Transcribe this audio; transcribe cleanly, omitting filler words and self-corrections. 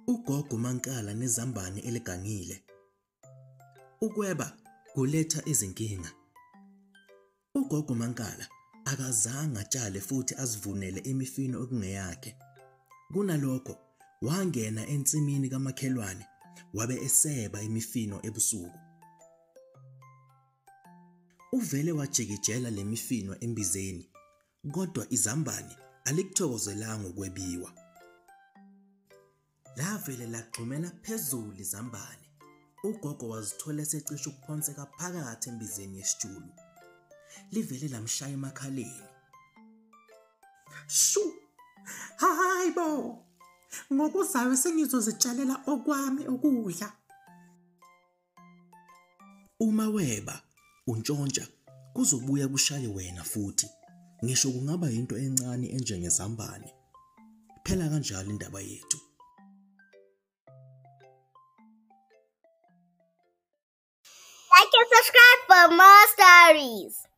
Ugogo Mankala nezambane eligangile. Ukweba kuletha izinkinga. Ugogo Mankala akazange atshale futhi azivunele imifino okungeyakhe. Kunalokho wangena ensimini kamakhelwane wabe eseba imifino ebusuku. Uvele wajikijela lemifino embizeni, kodwa izambane alikuthokozelanga ukwebiwa. Lavele lagxumela phezulu izambane. Ugogo wazithola esecishe ukuphonseka phakathi embizeni yesitshulu. Livele lamshaya emakhaleni. Shu! Hayibo! Ngokuzayo sengizozitshalela okwami ukudla. Uma weba untshontsha kuzobuya kushaye wena futhi. Ngisho kungaba into encane enjengezambane. Phela kanjalo indaba yethu. Like and subscribe for more stories.